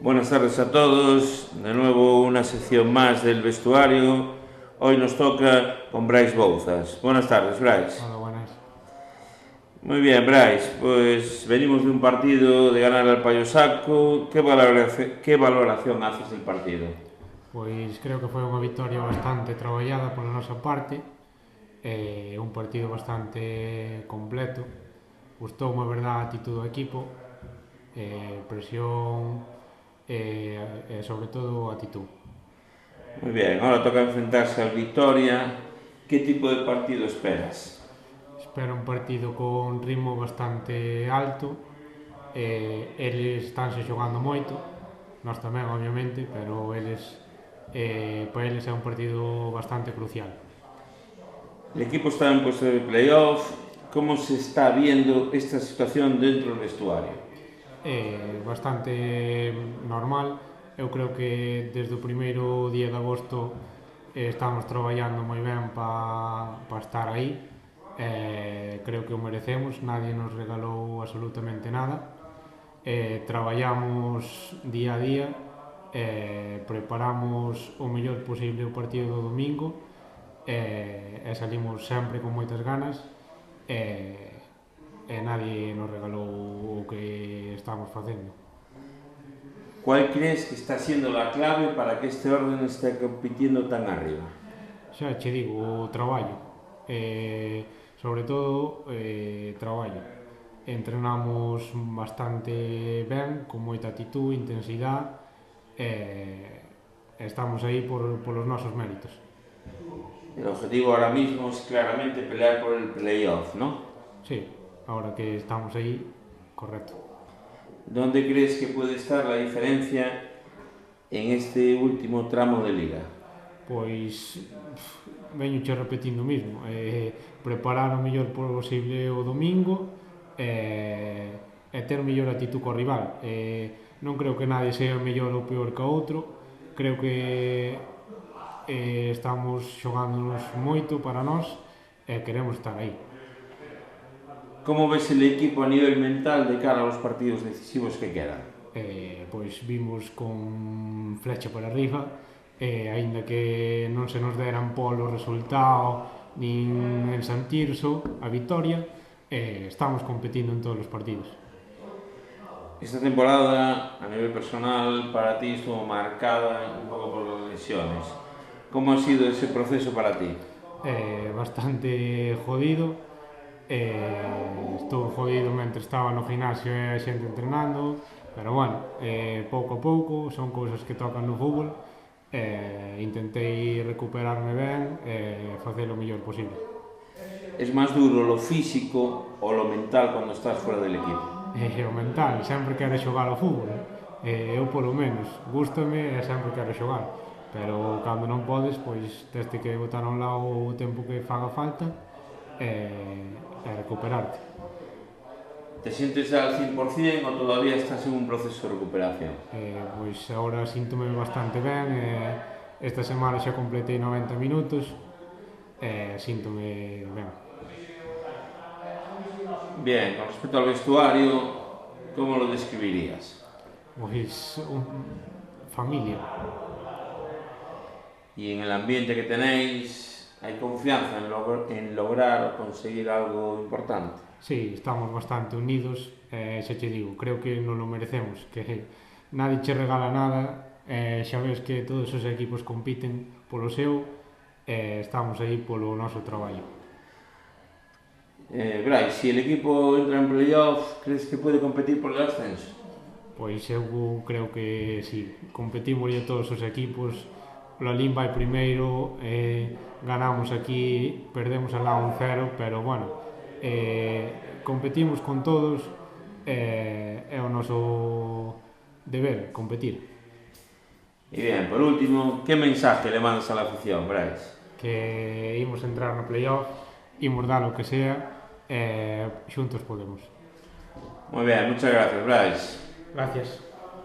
Buenas tardes a todos, de nuevo una sección más del vestuario. Hoy nos toca con Brais Bouzas. Buenas tardes, Brais. Hola, buenas. Muy bien, Brais, pues venimos de un partido de ganar al Paio Saco. ¿Qué valoración haces del partido? Pois creo que foi unha victoria bastante traballada pola nosa parte, un partido bastante completo. Gustoume, a verdad, a actitud do equipo, presión e sobre todo actitud. Muy bien, ahora toca enfrentarse al Victoria. ¿Qué tipo de partido esperas? Espero un partido con ritmo bastante alto, eles estánse xogando moito, nós tamén obviamente, pero para eles é un partido bastante crucial. El equipo está en puesto de playoff. ¿Cómo se está viendo esta situación dentro del vestuario? Bastante normal. Eu creo que desde o primeiro día de agosto estamos traballando moi ben para estar aí. Creo que o merecemos, nadie nos regalou absolutamente nada. Traballamos día a día, preparamos o mellor posible o partido do domingo, e salimos sempre con moitas ganas. E nadie nos regalou o que estamos facendo. ¿Cuál crees que está siendo la clave para que este orden esté compitiendo tan arriba? Xa che digo, o traballo. Sobre todo, traballo. Entrenamos bastante ben, con moita actitud, intensidade, estamos aí polos nosos méritos. El objetivo ahora mismo es claramente pelear por el playoff, ¿no? Sí, ahora que estamos aí, correcto. ¿Dónde crees que puede estar la diferencia en este último tramo de liga? Pois veño che repetindo o mismo, preparar o mellor posible o domingo, e ter mellor actitud co rival. Non creo que nadie sea mellor ou peor que o outro, creo que estamos xogándonos moito para nós e queremos estar aí. ¿Cómo ves el equipo a nivel mental de cara a los partidos decisivos que quedan? Pois vimos con flecha para arriba, aínda que non se nos deran polo resultado nin en San Tirso a vitoria, estamos competindo en todos os partidos. Esta temporada, a nivel personal, para ti estuvo marcada un poco por las lesiones. ¿Cómo ha sido ese proceso para ti? Bastante jodido, estou jodido mentre estaba no gimnasio e a xente entrenando, pero bueno, pouco a pouco, son cousas que tocan no fútbol, intentei recuperarme ben e facer o mellor posible. ¿Es más duro lo físico o lo mental cuando estás fuera del equipo? O mental, sempre quero xogar ao fútbol, eu polo menos, gústame e sempre quero xogar, pero cando non podes, pois teste que botar a un lado o tempo que faga falta e recuperarte. ¿Te sientes al 100% o todavía estás en un proceso de recuperación? Pois agora síntome bastante ben, esta semana xa completei 90 minutos e síntome ben. Bien, con respecto al vestuario, ¿cómo lo describirías? Pois familia. Y en el ambiente que tenéis, ¿hay confianza en lograr o conseguir algo importante? Sí, estamos bastante unidos, xa che digo, creo que non lo merecemos, que nadie che regala nada, xa ves que todos os equipos compiten polo seu, estamos aí polo noso traballo. Brais, si el equipo entra en playoff, ¿crees que puede competir por el ascenso? Pois eu creo que sí, competimos todos os equipos, o Lalín vai primeiro, ganamos aquí, perdemos alá 1-0, pero bueno, competimos con todos, é o noso deber, competir. Y bien, por último, ¿qué mensaje le mandas a la afición, Brais? Que imos entrar no playoff, imos dar o que sea, xuntos podemos. Muy bien, muchas gracias, Brais. Gracias.